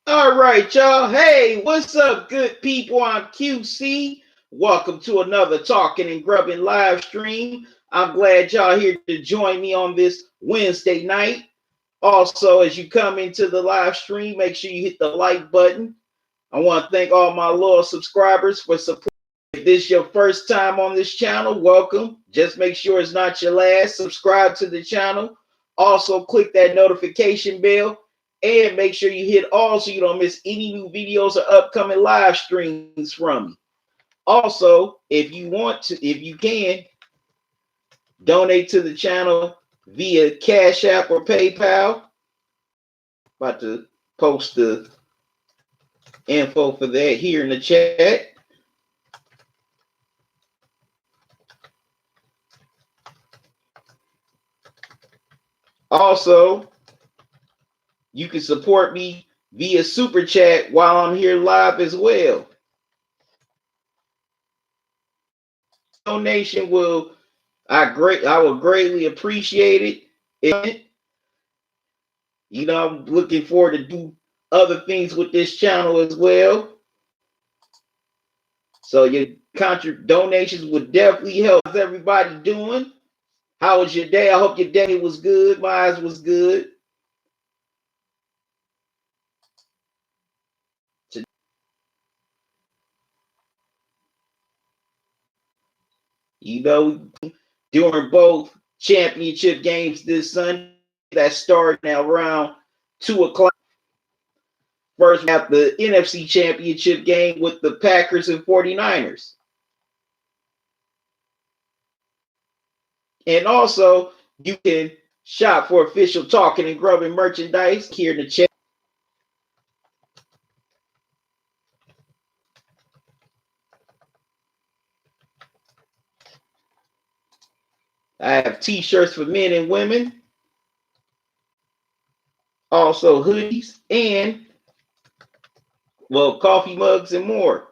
All right, y'all. Hey, what's up, good people? I'm QC. Welcome to another Talking and Grubbing live stream. I'm glad y'all here to join me on this Wednesday night. Also, as you come into the live stream, make sure you hit the like button. I want to thank all my loyal subscribers for support. If this is your first time on this channel, welcome. Just make sure it's not your last. Subscribe to the channel. Also, click that notification bell and make sure you hit all so you don't miss any new videos or upcoming live streams from me. Also, if you want to, if you can, donate to the channel via Cash App or PayPal. About to post the info for that here in the chat. Also, you can support me via Super Chat while I'm here live as well. Donation I will greatly appreciate it. I'm looking forward to do other things with this channel as well. So your donations would definitely help. How's everybody doing? How was your day? I hope your day was good. Mine was good. During both championship games this Sunday that start now around 2 o'clock. First, we have the NFC Championship game with the Packers and 49ers. And also, you can shop for official Talking and Grubbing merchandise here in the chat. I have t-shirts for men and women, also hoodies, and, coffee mugs and more.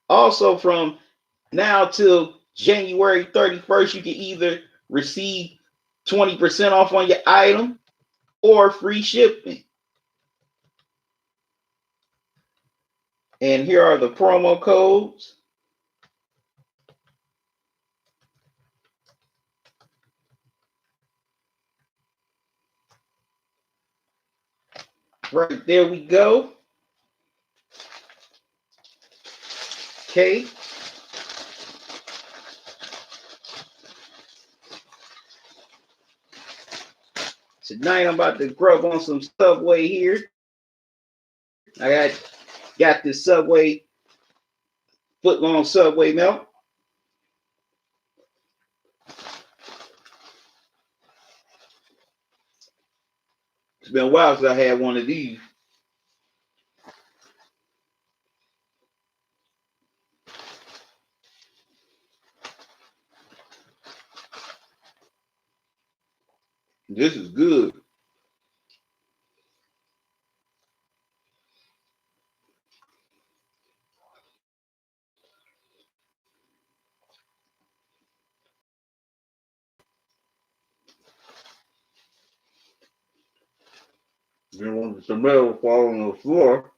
Also, from now till January 31st, you can either receive 20% off on your item or free shipping. And here are the promo codes. Right there we go. Okay. Tonight I'm about to grub on some Subway here. I got this Subway, foot-long Subway melt. It's been a while since I had one of these. This is good. You don't want the tomato fall on the floor.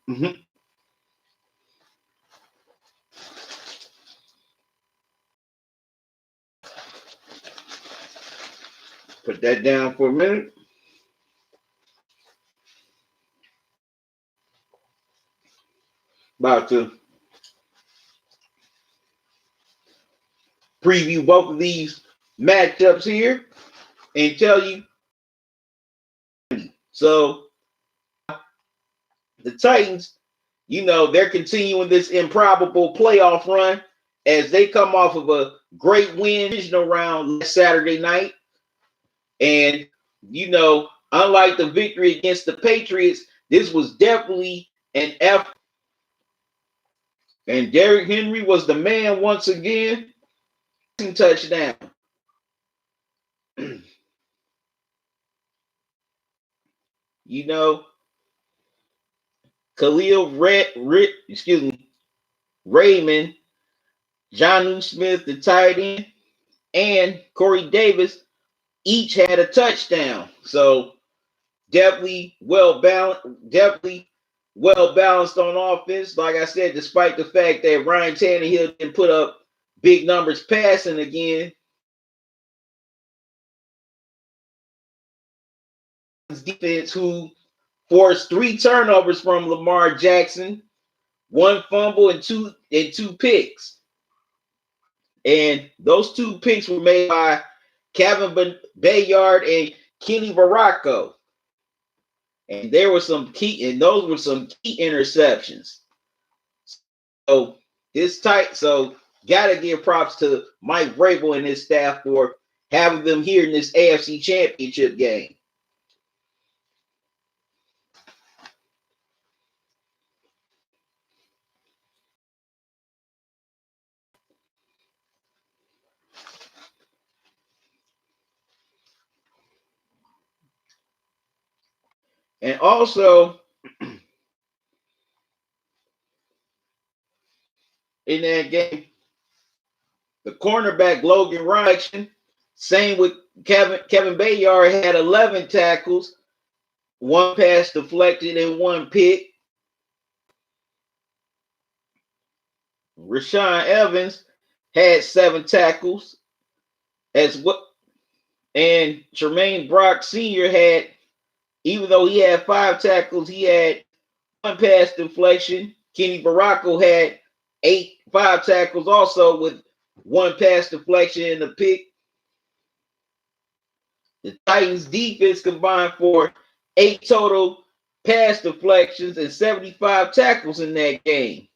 Put that down for a minute. About to preview both of these matchups here and tell you. So the Titans, they're continuing this improbable playoff run as they come off of a great win around Saturday night. And, unlike the victory against the Patriots, this was definitely an effort. And Derrick Henry was the man once again. Touchdown. Khalil Raymond Jonnu Smith, the tight end, and Corey Davis each had a touchdown. So definitely well balanced, on offense. Like I said, despite the fact that Ryan Tannehill didn't put up big numbers passing again, defense who forced 3 turnovers from Lamar Jackson, 1 fumble and two picks. And those 2 picks were made by Kevin Bayard and Kenny Vaccaro. And those were some key interceptions. So gotta give props to Mike Vrabel and his staff for having them here in this AFC Championship game. And also in that game, the cornerback Logan Ryan, same with Kevin Bayard, had 11 tackles, 1 pass deflected and 1 pick. Rashaan Evans had 7 tackles as well. And Tremaine Brock Sr. had, even though he had 5 tackles, he had 1 pass deflection. Kenny Vaccaro had 5 tackles also with 1 pass deflection and a pick. The Titans defense combined for 8 total pass deflections and 75 tackles in that game.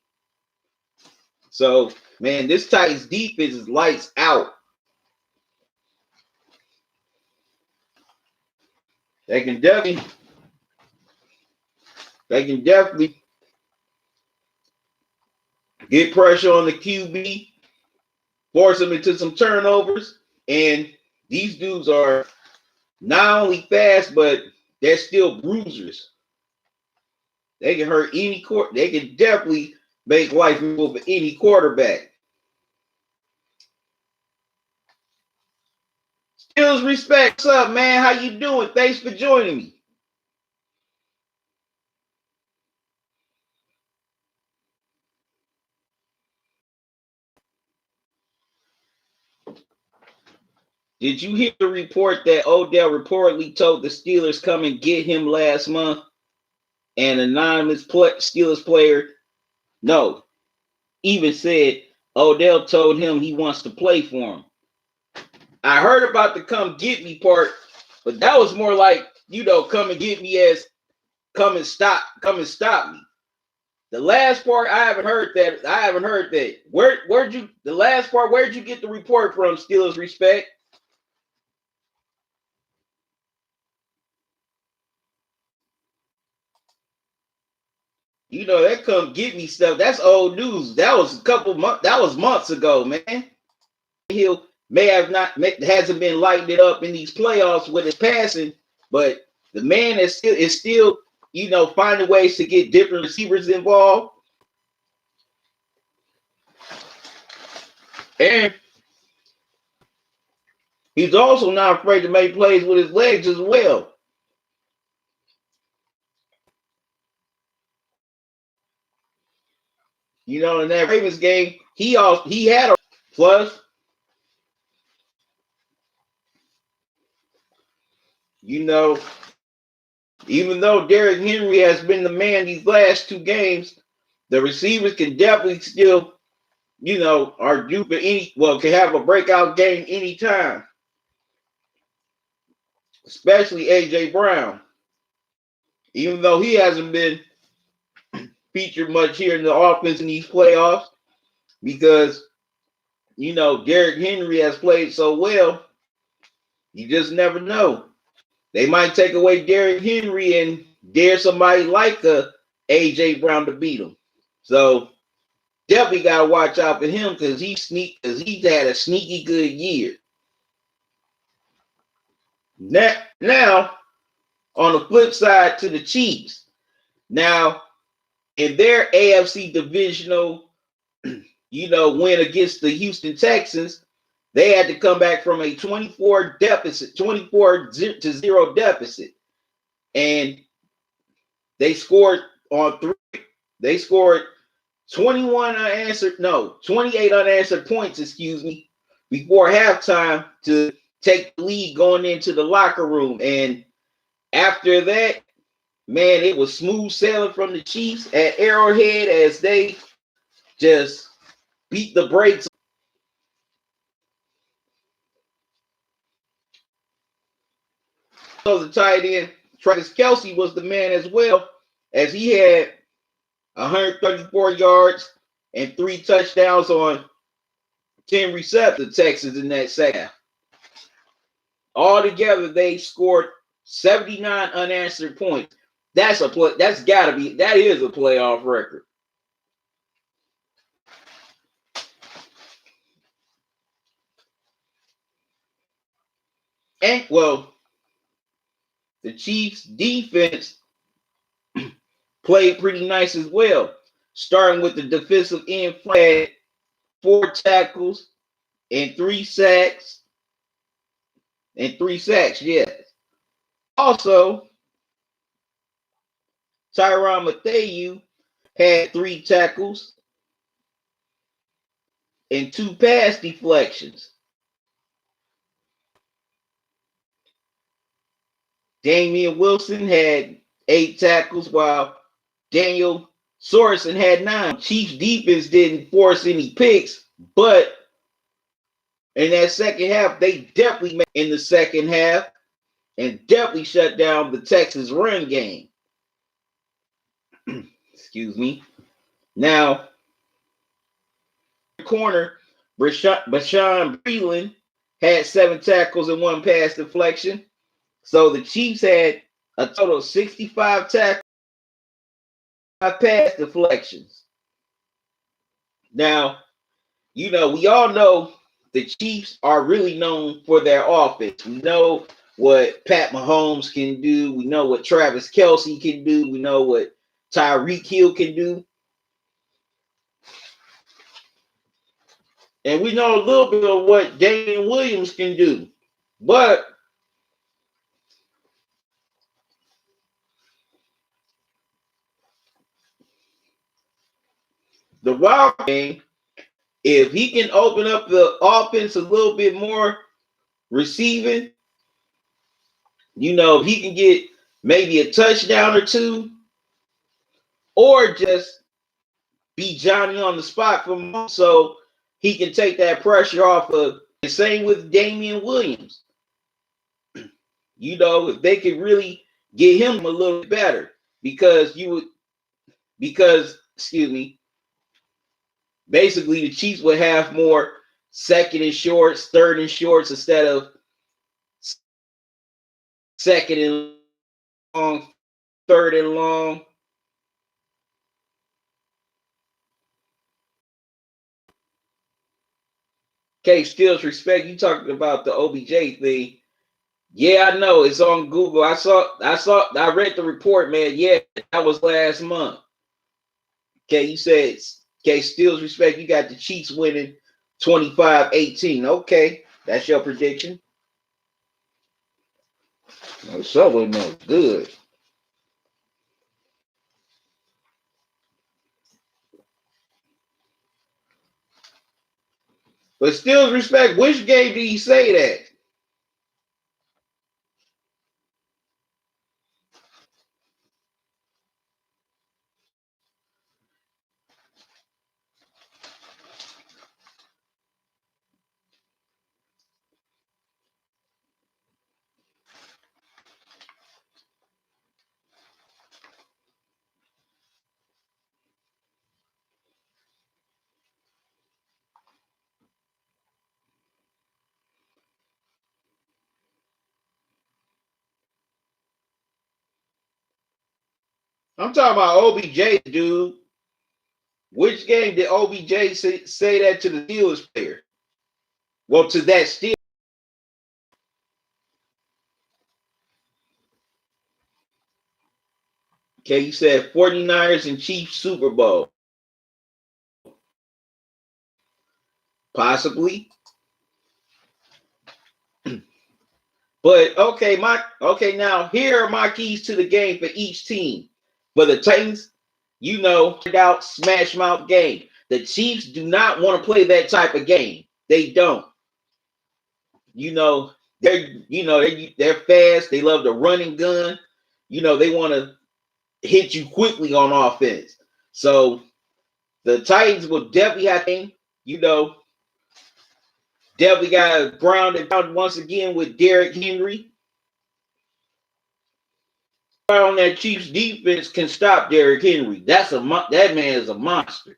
So, man, this Titans defense is lights out. They can definitely get pressure on the QB, force him into some turnovers, and these dudes are not only fast, but they're still bruisers. They can hurt any they can definitely make life move for any quarterback. Skills Respect, what's up, man? How you doing? Thanks for joining me. Did you hear the report that Odell reportedly told the Steelers come and get him last month? An anonymous Steelers player, no, even said Odell told him he wants to play for him. I heard about the come get me part, but that was more like, come and get me as come and stop me. The last part, I haven't heard that. Where'd you get the report from, Steelers Respect? That come get me stuff. That's old news. That was months ago, man. He hasn't been lighting it up in these playoffs with his passing, but the man is still finding ways to get different receivers involved. And he's also not afraid to make plays with his legs as well. In that Ravens game, he had a plus. Even though Derrick Henry has been the man these last 2 games, the receivers can definitely still, are due for can have a breakout game anytime. Especially A.J. Brown. Even though he hasn't been featured much here in the offense in these playoffs, because Derrick Henry has played so well, you just never know. They might take away Derrick Henry and dare somebody like A.J. Brown to beat him. So definitely gotta watch out for him because he's had a sneaky good year. Now, on the flip side to the Chiefs, now in their AFC divisional, win against the Houston Texans, they had to come back from a 24 to 0 deficit. And they scored on three. They scored 28 unanswered points, before halftime to take the lead going into the locker room. And after that, man, it was smooth sailing from the Chiefs at Arrowhead as they just beat the brakes. So the tight end, Travis Kelce, was the man as well, as he had 134 yards and 3 touchdowns on 10 receptions. The Texans in that second half. Altogether, they scored 79 unanswered points. That is a playoff record. And well, the Chiefs defense played pretty nice as well. Starting with the defensive end, had 4 tackles and 3 sacks. Yes. Also, Tyrann Mathieu had 3 tackles and 2 pass deflections. Damian Wilson had 8 tackles, while Daniel Sorensen had 9. Chiefs defense didn't force any picks, but in that second half, they definitely made in the second half and definitely shut down the Texas run game. Excuse me. Now, corner, Bashaud Breeland had 7 tackles and 1 pass deflection. So the Chiefs had a total of 65 tackles, 5 pass deflections. Now, we all know the Chiefs are really known for their offense. We know what Pat Mahomes can do. We know what Travis Kelce can do. We know what Tyreek Hill can do. And we know a little bit of what Damien Williams can do. But the wild game, if he can open up the offense a little bit more receiving, if he can get maybe a touchdown or 2, or just be Johnny on the spot from home so he can take that pressure off of. The same with Damien Williams. If they could really get him a little bit better, basically the Chiefs would have more second and shorts, third and shorts instead of second and long, third and long. Okay, Stills, respect, you talking about the OBJ thing. Yeah, I know. It's on Google. I read the report, man. Yeah, that was last month. Okay, you said, okay, Stills, respect, you got the Chiefs winning 25-18. Okay, that's your prediction. Oh, Subway man, good. But Stills, respect, which game did he say that? I'm talking about OBJ, dude. Which game did OBJ say that to the Steelers player? Well, to that Steelers. Okay, you said 49ers and Chiefs Super Bowl. Possibly. But now here are my keys to the game for each team. For the Titans, out smash mouth game. The Chiefs do not want to play that type of game. They don't. They're fast. They love the running gun. They want to hit you quickly on offense. So the Titans will definitely have to, definitely got grounded once again with Derrick Henry. On that Chiefs defense can stop Derrick Henry. That man is a monster.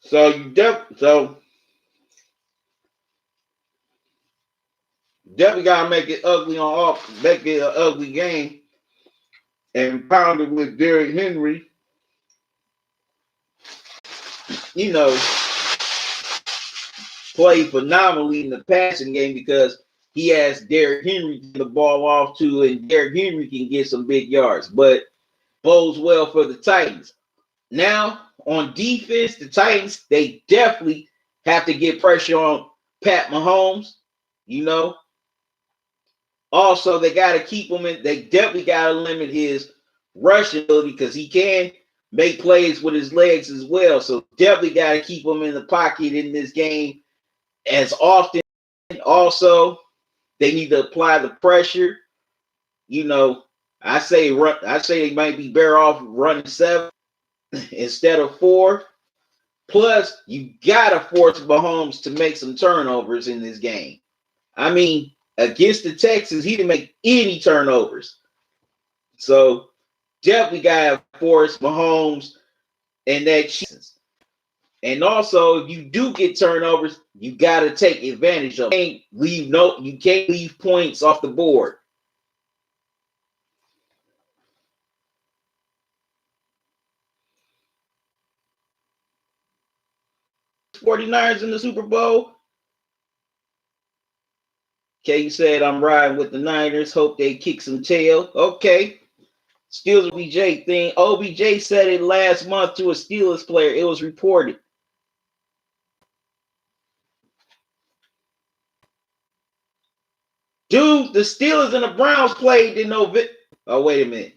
So you definitely gotta make it ugly on off, make it an ugly game, and pound it with Derrick Henry. Play phenomenally in the passing game because he has Derrick Henry to the ball off to, and Derrick Henry can get some big yards, but bodes well for the Titans. Now, on defense, the Titans, they definitely have to get pressure on Pat Mahomes. Also, they got to keep him in. They definitely got to limit his rushing ability because he can make plays with his legs as well. So definitely got to keep him in the pocket in this game as often. Also, they need to apply the pressure. I say they might be better off running 7 instead of 4. Plus, you gotta force Mahomes to make some turnovers in this game. I mean, against the Texans, he didn't make any turnovers. So definitely gotta force Mahomes and that Chiefs. And also, if you do get turnovers, you gotta take advantage of it. You can't leave points off the board. 49ers in the Super Bowl. Kay said, I'm riding with the Niners. Hope they kick some tail. Okay. Steelers OBJ thing. OBJ said it last month to a Steelers player. It was reported. Dude, the Steelers and the Browns played in November. Oh, wait a minute.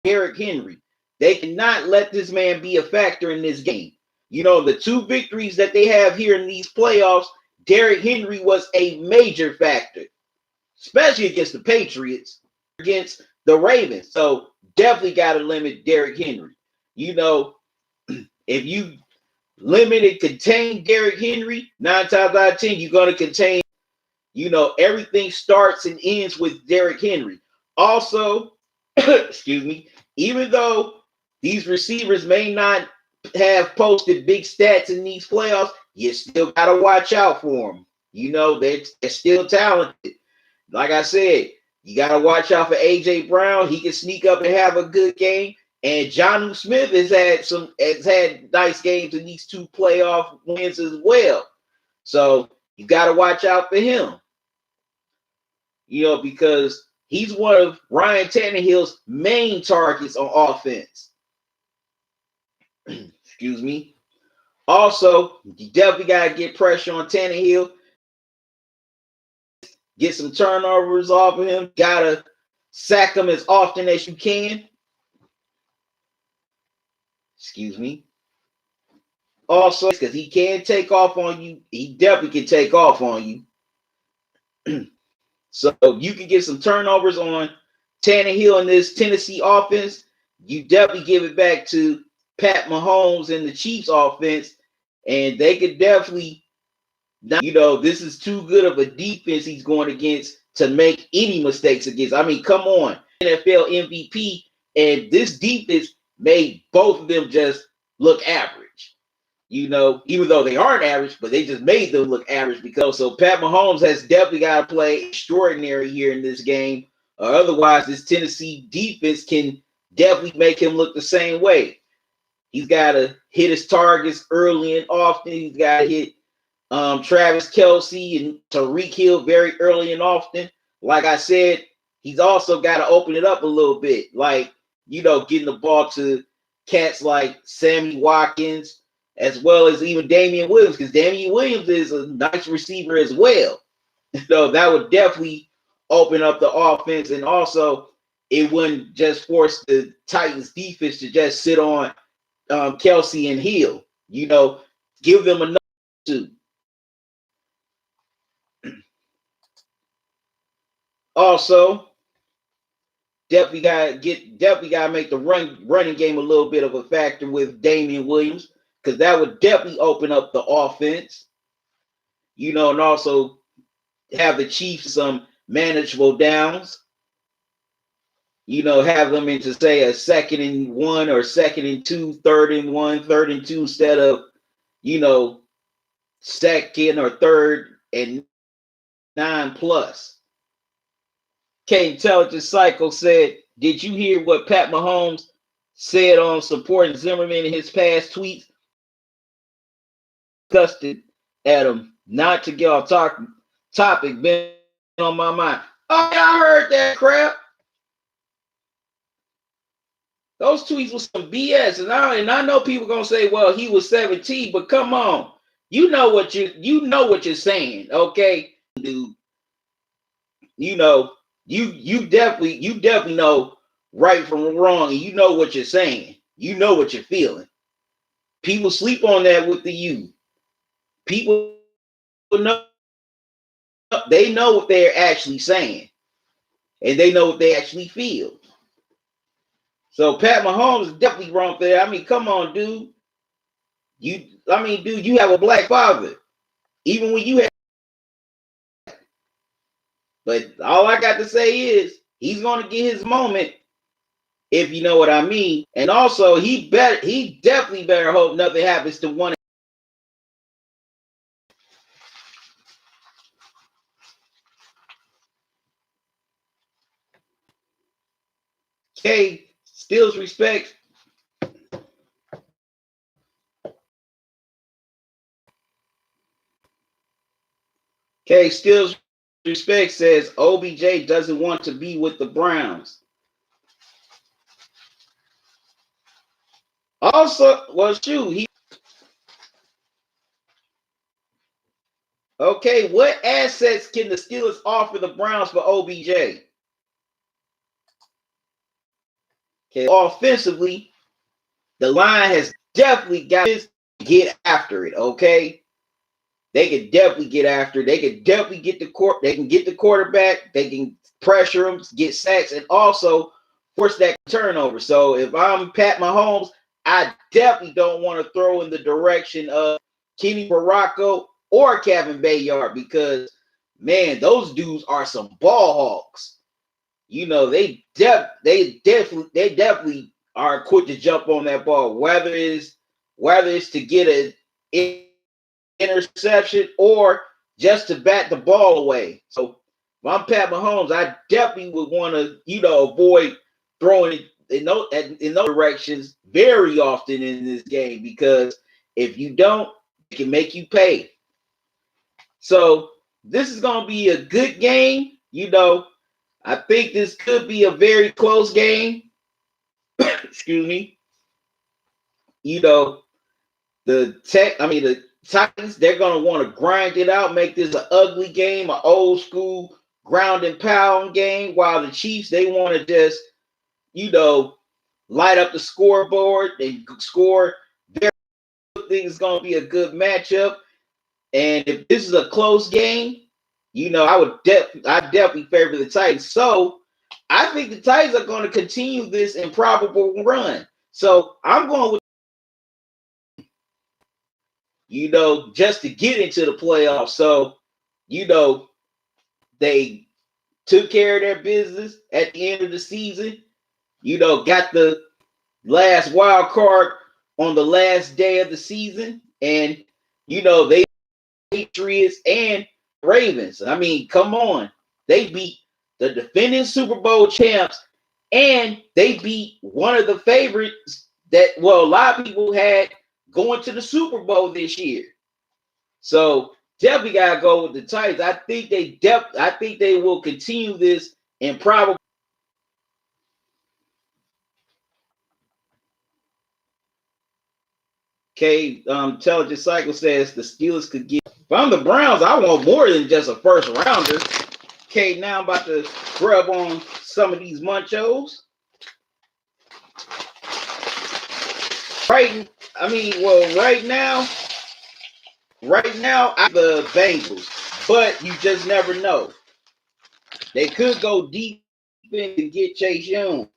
Derrick Henry. They cannot let this man be a factor in this game. The 2 victories that they have here in these playoffs, Derrick Henry was a major factor, especially against the Patriots, against the Ravens. So definitely got to limit Derrick Henry. If you limit and contain Derrick Henry, 9 times out of 10, you're going to contain, everything starts and ends with Derrick Henry. Also, excuse me, even though these receivers may not have posted big stats in these playoffs, you still got to watch out for them. They're still talented. Like I said, you got to watch out for A.J. Brown. He can sneak up and have a good game. And Jonnu Smith has had nice games in these 2 playoff wins as well. So you got to watch out for him. Because he's one of Ryan Tannehill's main targets on offense. Excuse me. Also, you definitely got to get pressure on Tannehill. Get some turnovers off of him. Got to sack him as often as you can. Excuse me. Also, because he can take off on you. He definitely can take off on you. So you can get some turnovers on Tannehill in this Tennessee offense. You definitely give it back to Pat Mahomes and the Chiefs offense, and they could definitely, this is too good of a defense he's going against to make any mistakes against. I mean, come on, NFL MVP, and this defense made both of them just look average. You know, even though they aren't average, but they just made them look average because so Pat Mahomes has definitely got to play extraordinary here in this game, or otherwise this Tennessee defense can definitely make him look the same way. He's got to hit his targets early and often. He's got to hit Travis Kelce and Tyreek Hill very early and often. Like I said, he's also got to open it up a little bit, like, you know, getting the ball to cats like Sammy Watkins, as well as even Damian Williams, because Damian Williams is a nice receiver as well. So that would definitely open up the offense, and also it wouldn't just force the Titans defense to just sit on Kelce and Hill. You know, give them enough to. Also, definitely gotta make the running game a little bit of a factor with Damian Williams, because that would definitely open up the offense. You know, and also have the Chiefs some manageable downs. You know, have them into say a 2nd and 1 or 2nd and 2, 3rd and 1, 3rd and 2 instead of, you know, 2nd or 3rd and 9 plus. K Intelligence Cycle said, did you hear what Pat Mahomes said on supporting Zimmerman in his past tweets? Disgusted at him. Not to get off topic, been on my mind. Oh, yeah, I heard that crap. Those tweets was some BS, and I know people gonna say, "Well, he was 17," but come on, you know what you're saying, okay, dude. You know, you definitely know right from wrong, and you know what you're saying. You know what you're feeling. People sleep on that with the youth. People know, they know what they're actually saying, and they know what they actually feel. So Pat Mahomes is definitely wrong there. I mean, come on, dude. Dude, you have a black father. Even when you have, but all I got to say is he's gonna get his moment, if you know what I mean. And also he definitely better hope nothing happens to one. K Stills respect. K Stills respect says OBJ doesn't want to be with the Browns. Also, well, shoot, he okay. What assets can the Steelers offer the Browns for OBJ? Okay, offensively, the line has definitely got to get after it. Okay, they can definitely get after it. They can definitely get the court. They can get the quarterback. They can pressure him, get sacks, and also force that turnover. So if I'm Pat Mahomes, I definitely don't want to throw in the direction of Kenny Baracco or Kevin Bayard, because man, those dudes are some ball hawks. You know, they definitely are quick to jump on that ball, whether it's to get an interception or just to bat the ball away. So if I'm Pat Mahomes, I definitely would want to, you know, avoid throwing it in those directions very often in this game, because if you don't, it can make you pay. So this is going to be a good game. You know, I think this could be a very close game. Excuse me. You know, the Titans, they're going to want to grind it out, make this an ugly game, an old school ground and pound game, while the Chiefs, they want to just, you know, light up the scoreboard and score. Their thing is going to be a good matchup. And if this is a close game, you know, I definitely favor the Titans. So I think the Titans are going to continue this improbable run. So I'm going with, you know, just to get into the playoffs. So, you know, they took care of their business at the end of the season. You know, got the last wild card on the last day of the season. And you know, they Patriots and Ravens. I mean, come on. They beat the defending Super Bowl champs, and they beat one of the favorites that, well, a lot of people had going to the Super Bowl this year. So definitely gotta go with the Titans. I think they will continue this and probably. Okay, Intelligent Cycle says the Steelers could get. If I'm the Browns, I want more than just a first rounder. Okay, now I'm about to grub on some of these munchos. Right, I mean, well, right now, the Bengals, but you just never know. They could go deep and get Chase Young.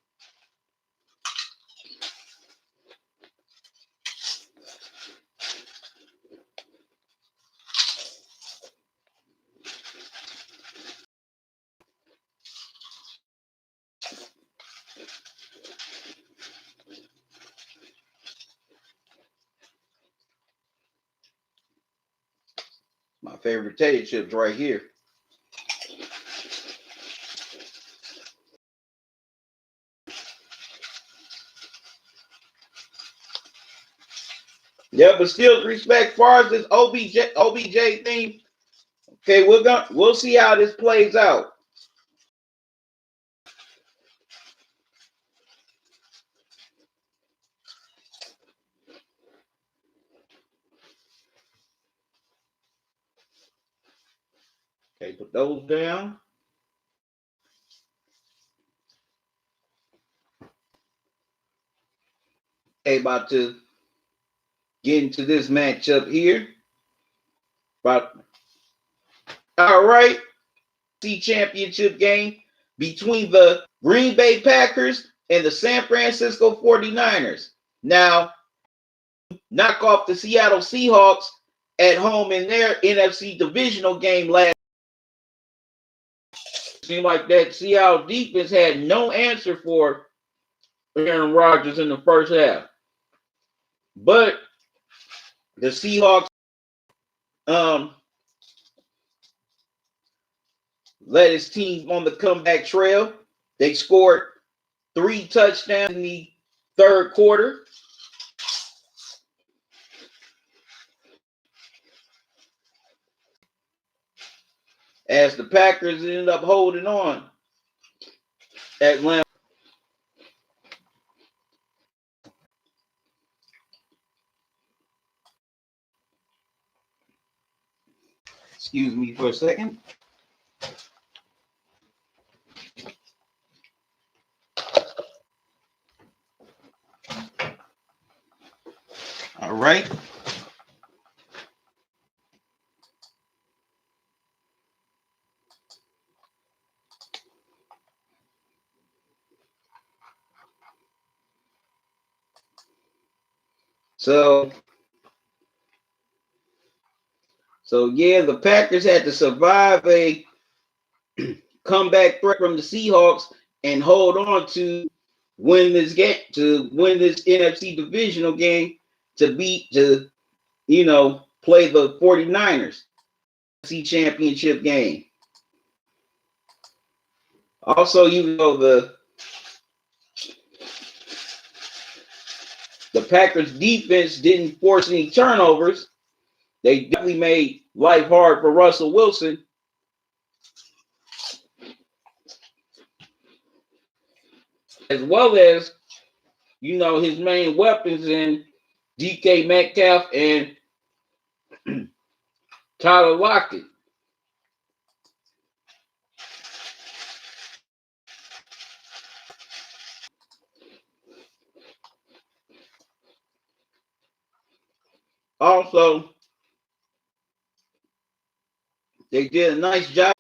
My favorite potato chips right here. Yeah, but still respect as far as this OBJ thing. Okay, we'll see how this plays out. Okay, put those down. Okay, about to get into this matchup here. All right, C championship game between the Green Bay Packers and the San Francisco 49ers. Now, knock off the Seattle Seahawks at home in their NFC divisional game last. Seemed like that Seattle defense had no answer for Aaron Rodgers in the first half. But the Seahawks led his team on the comeback trail. They scored 3 touchdowns in the third quarter. As the Packers ended up holding on at Lambeau. Excuse me for a second. All right. So yeah, the Packers had to survive a comeback threat from the Seahawks and hold on to win this game, to win this NFC divisional game, to play the 49ers NFC championship game. Also, the Packers defense didn't force any turnovers. They definitely made life hard for Russell Wilson. As well as, his main weapons in DK Metcalf and Tyler Lockett. Also, they did a nice job.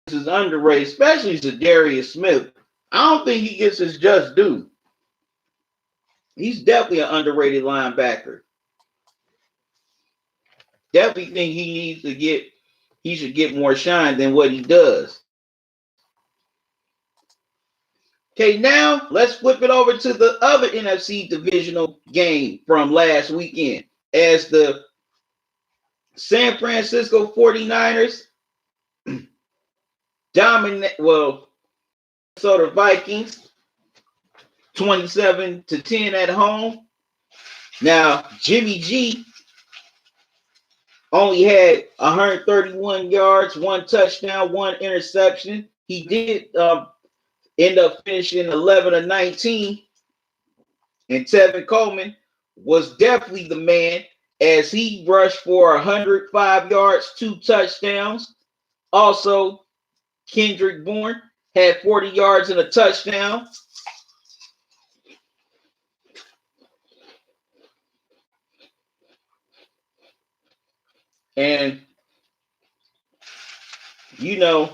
This is underrated, especially Zadarius Smith. I don't think he gets his just due. He's definitely an underrated linebacker. Definitely think he should get more shine than what he does. Okay, now let's flip it over to the other NFC divisional game from last weekend as the San Francisco 49ers dominate, so the Vikings 27-10 at home. Now, Jimmy G only had 131 yards, 1 touchdown, 1 interception. He did end up finishing 11 of 19. And Tevin Coleman was definitely the man as he rushed for 105 yards, 2 touchdowns. Also, Kendrick Bourne had 40 yards and a touchdown. And, you know,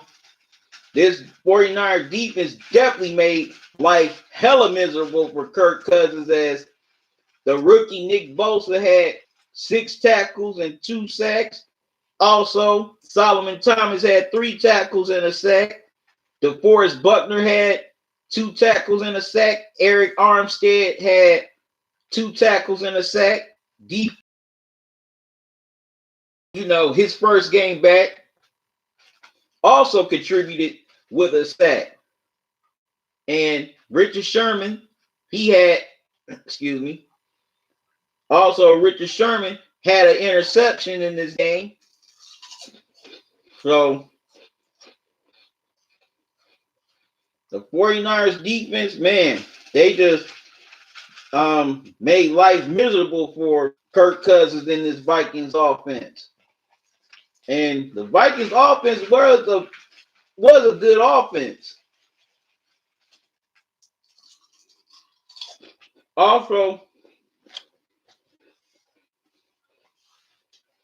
this 49er defense definitely made life hella miserable for Kirk Cousins as the rookie Nick Bosa had 6 tackles and 2 sacks. Also, Solomon Thomas had 3 tackles and a sack. DeForest Buckner had 2 tackles and a sack. Eric Armstead had 2 tackles and a sack. His first game back also contributed with a sack. And Richard Sherman, Richard Sherman had an interception in this game. So the 49ers defense, man, they just made life miserable for Kirk Cousins in this Vikings offense. And the Vikings offense was a good offense. Also,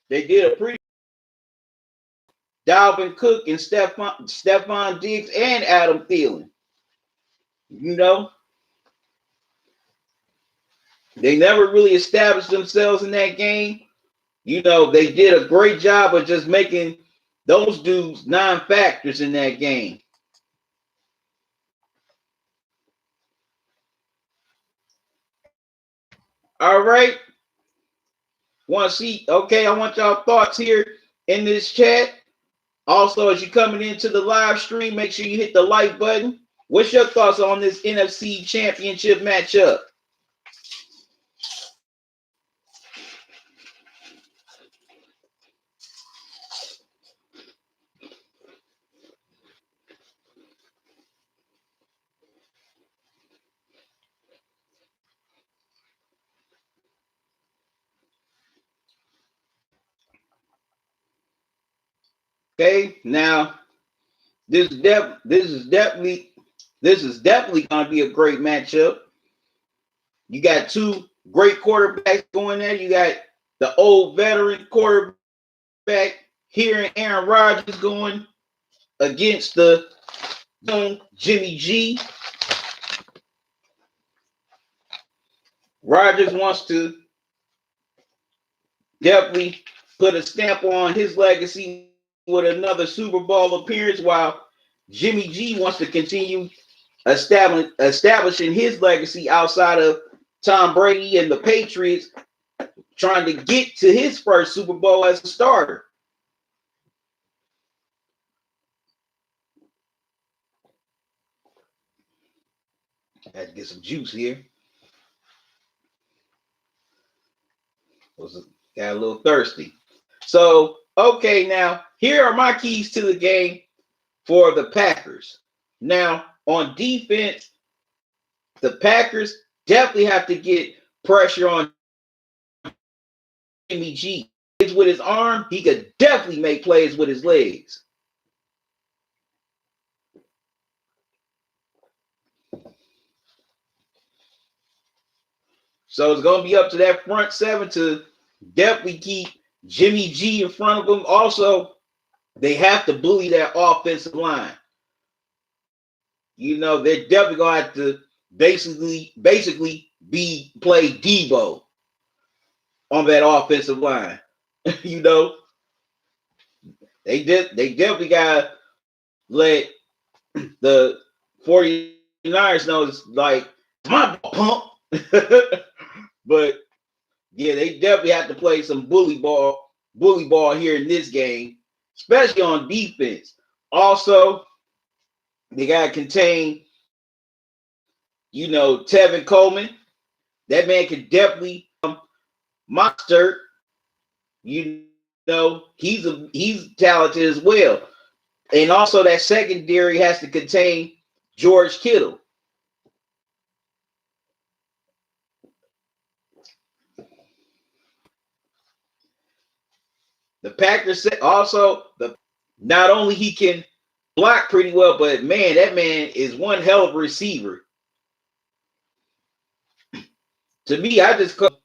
they did a pretty Dalvin Cook and Stephon Diggs and Adam Thielen. They never really established themselves in that game. They did a great job of just making those dudes non-factors in that game. All right. I want y'all thoughts here in this chat. Also, as you're coming into the live stream, make sure you hit the like button. What's your thoughts on this NFC Championship matchup? Okay, now this is definitely going to be a great matchup. You got 2 great quarterbacks going there. You got the old veteran quarterback here and Aaron Rodgers going against the young Jimmy G. Rodgers wants to definitely put a stamp on his legacy with another Super Bowl appearance, while Jimmy G wants to continue establishing his legacy outside of Tom Brady and the Patriots, trying to get to his first Super Bowl as a starter. I had to get some juice here. Got a little thirsty. So, okay, now here are my keys to the game for the Packers. Now, on defense, the Packers definitely have to get pressure on Jimmy G. With his arm, he could definitely make plays with his legs. So it's going to be up to that front 7 to definitely keep Jimmy G in front of them. Also, they have to bully that offensive line. They're definitely going to have to basically play Debo on that offensive line. They definitely got to let the 49 49ers know it's like my pump. But yeah, they definitely have to play some bully ball here in this game, especially on defense. Also, they gotta contain, Tevin Coleman. That man could definitely monster. He's talented as well. And also that secondary has to contain George Kittle. The Packers also not only he can block pretty well, but man, that man is one hell of a receiver. To me,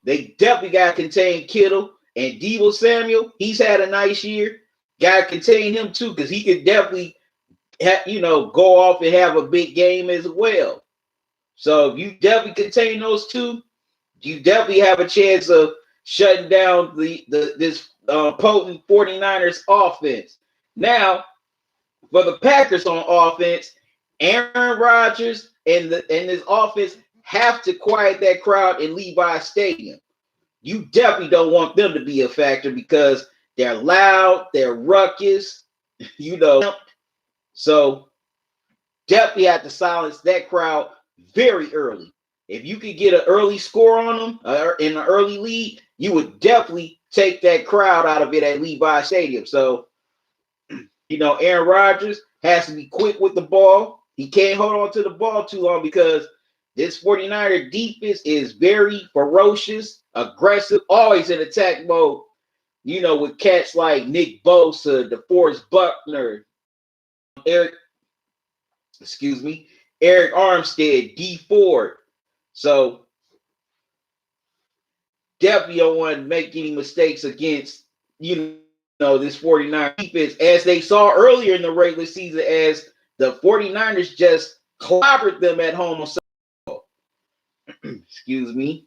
they definitely got to contain Kittle and Deebo Samuel. He's had a nice year. Got to contain him too, because he could definitely go off and have a big game as well. So if you definitely contain those two, you definitely have a chance of shutting down this potent 49ers offense. Now, for the Packers on offense, Aaron Rodgers and this offense have to quiet that crowd in Levi Stadium. You definitely don't want them to be a factor because they're loud, they're ruckus, So definitely have to silence that crowd very early. If you could get an early score on them in an early lead, you would definitely take that crowd out of it at Levi Stadium. So, Aaron Rodgers has to be quick with the ball. He can't hold on to the ball too long because this 49er defense is very ferocious, aggressive, always in attack mode. With cats like Nick Bosa, DeForest Buckner, Eric Armstead, D Ford. So definitely don't want to make any mistakes against, this 49 defense, as they saw earlier in the regular season, as the 49ers just clobbered them at home on Sunday. Excuse me.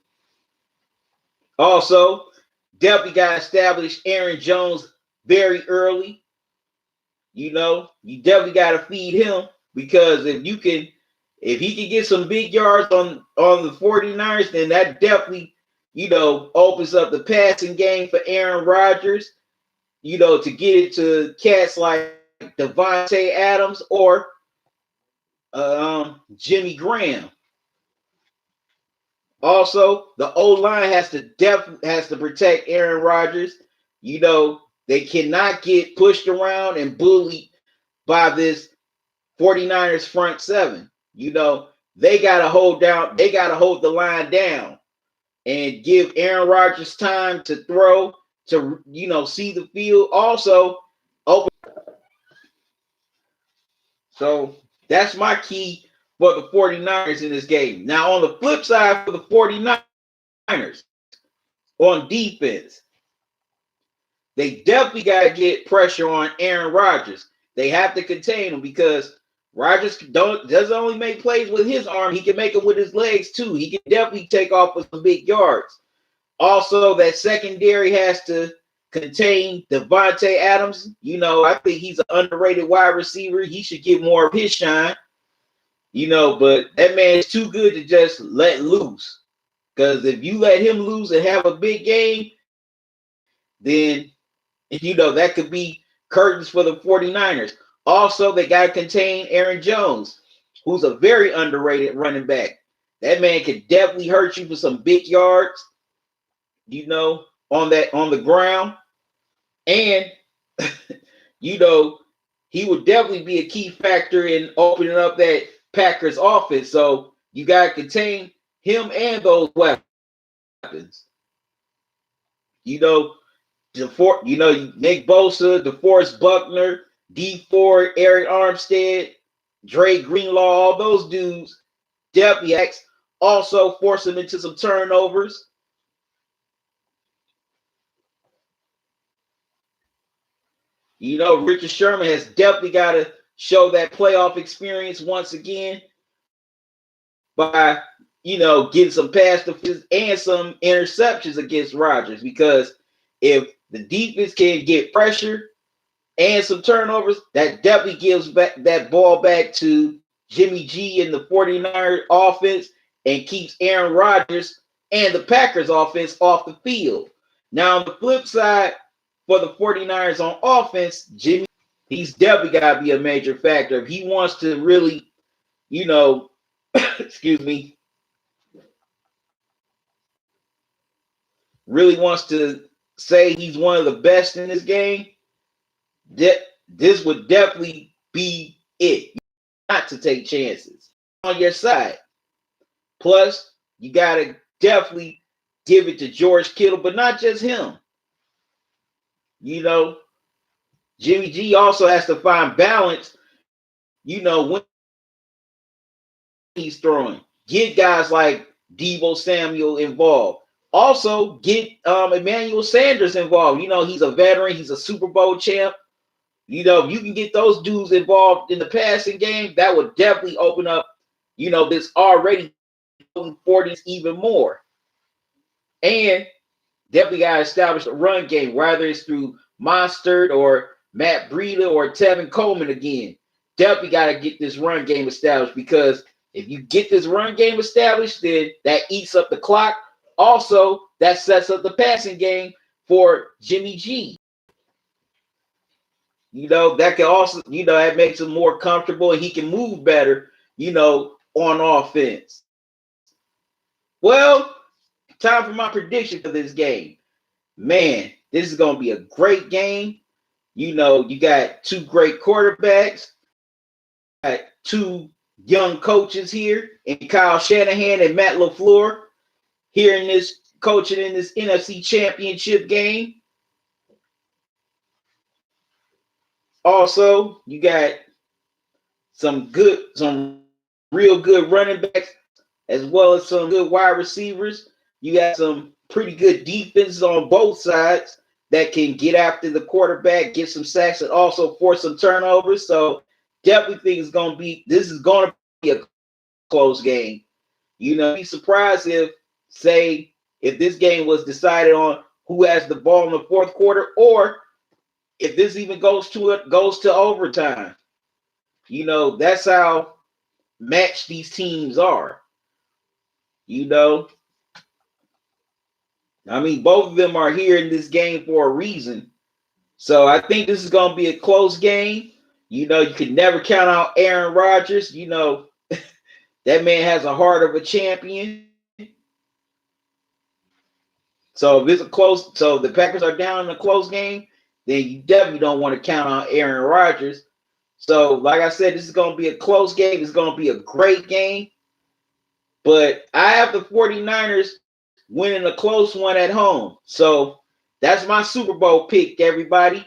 Also, definitely got to establish Aaron Jones very early. You definitely got to feed him, because if he can get some big yards on the 49ers, then that definitely, opens up the passing game for Aaron Rodgers, to get it to cats like Davante Adams or Jimmy Graham. Also, the O-line has to protect Aaron Rodgers. They cannot get pushed around and bullied by this 49ers front seven. They got to hold the line down and give Aaron Rodgers time to throw, to see the field. Also, open. So that's my key for the 49ers in this game. Now, on the flip side, for the 49ers, on defense, they definitely got to get pressure on Aaron Rodgers. They have to contain him, because Rodgers doesn't only make plays with his arm, he can make it with his legs too. He can definitely take off with some big yards. Also, that secondary has to contain Davante Adams. I think he's an underrated wide receiver. He should get more of his shine. But that man is too good to just let loose. Because if you let him loose and have a big game, then that could be curtains for the 49ers. Also, they got to contain Aaron Jones, who's a very underrated running back. That man could definitely hurt you for some big yards, on the ground. And, he would definitely be a key factor in opening up that Packers offense. So you got to contain him and those weapons. Nick Bosa, DeForest Buckner, D Ford, Eric Armstead, Dre Greenlaw, all those dudes definitely also force them into some turnovers. Richard Sherman has definitely got to show that playoff experience once again by, getting some pass defense and some interceptions against Rodgers, because if the defense can get pressure and some turnovers, that definitely gives that ball back to Jimmy G and the 49ers offense and keeps Aaron Rodgers and the Packers offense off the field. Now, on the flip side, for the 49ers on offense, Jimmy, he's definitely got to be a major factor. If he wants to really, excuse me, really wants to say he's one of the best in this game, this would definitely be it. Not to take chances on your side. Plus, you got to definitely give it to George Kittle, but not just him. Jimmy G also has to find balance, when he's throwing. Get guys like Deebo Samuel involved. Also, get Emmanuel Sanders involved. He's a veteran. He's a Super Bowl champ. If you can get those dudes involved in the passing game, that would definitely open up, this already 40s even more. And definitely got to establish a run game, whether it's through Mostert or Matt Breida or Tevin Coleman again. Definitely got to get this run game established, because if you get this run game established, then that eats up the clock. Also, that sets up the passing game for Jimmy G. That can also, that makes him more comfortable and he can move better, on offense. Well, time for my prediction for this game. Man, this is going to be a great game. You got two great quarterbacks, got two young coaches here, and Kyle Shanahan and Matt LaFleur here in this coaching in this NFC Championship game. Also, you got some real good running backs, as well as some good wide receivers. You got some pretty good defenses on both sides that can get after the quarterback, get some sacks, and also force some turnovers. So definitely think this is going to be a close game. Be surprised if this game was decided on who has the ball in the fourth quarter, or if this even goes to overtime. That's how matched these teams are. Both of them are here in this game for a reason. So I think this is going to be a close game. You can never count out Aaron Rodgers. That man has a heart of a champion. So if the Packers are down in a close game, then you definitely don't want to count on Aaron Rodgers. So, like I said, this is going to be a close game. It's going to be a great game. But I have the 49ers winning a close one at home. So that's my Super Bowl pick, everybody.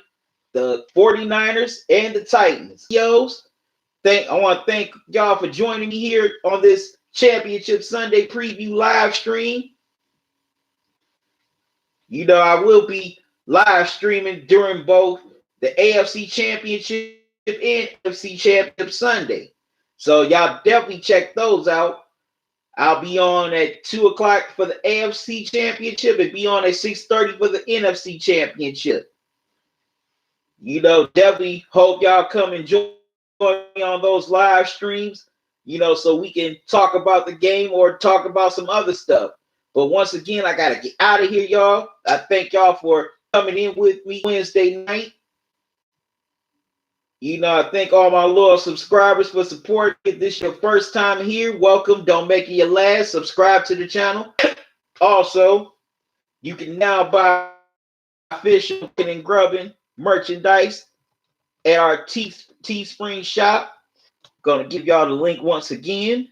The 49ers and the Titans. I want to thank y'all for joining me here on this Championship Sunday preview live stream. I will be live streaming during both the AFC Championship and NFC Championship Sunday. So y'all definitely check those out. I'll be on at 2 o'clock for the AFC Championship and be on at 6:30 for the NFC Championship. Definitely hope y'all come and join me on those live streams, so we can talk about the game or talk about some other stuff. But once again, I got to get out of here, y'all. I thank y'all for coming in with me Wednesday night. I thank all my loyal subscribers for support. If this is your first time here, welcome. Don't make it your last. Subscribe to the channel. Also, you can now buy official and grubbing merchandise at our Teespring shop. Gonna give y'all the link once again.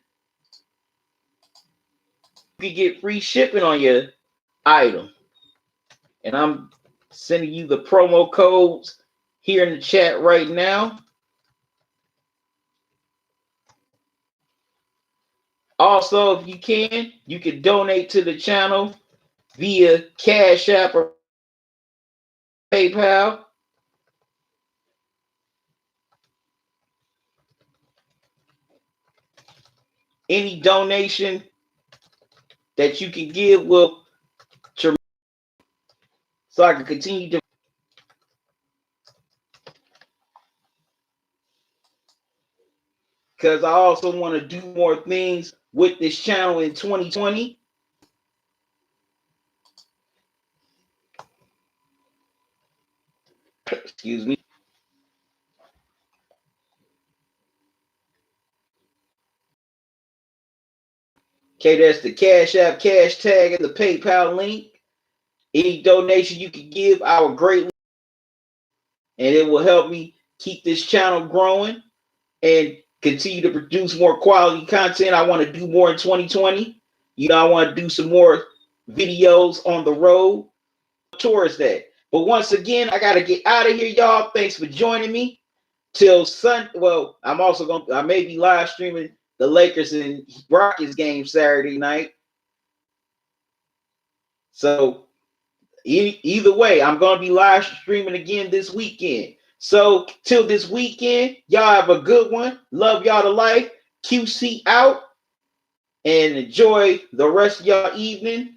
You can get free shipping on your item. And I'm sending you the promo codes here in the chat right now. Also, if you can donate to the channel via Cash App or PayPal. Any donation that you can give will, so I can continue to. because I also want to do more things with this channel in 2020. Excuse me. Okay, that's the Cash App, Cash Tag, and the PayPal link. Any donation you can give, I would greatly, and it will help me keep this channel growing and continue to produce more quality content. I want to do more in 2020. I want to do some more videos on the road towards that. But once again, I got to get out of here, y'all. Thanks for joining me. Till Sunday. Well, I may be live streaming the Lakers and Rockets game Saturday night. So either way, I'm going to be live streaming again this weekend. So till this weekend, y'all have a good one. Love y'all to life. QC out. And enjoy the rest of y'all evening.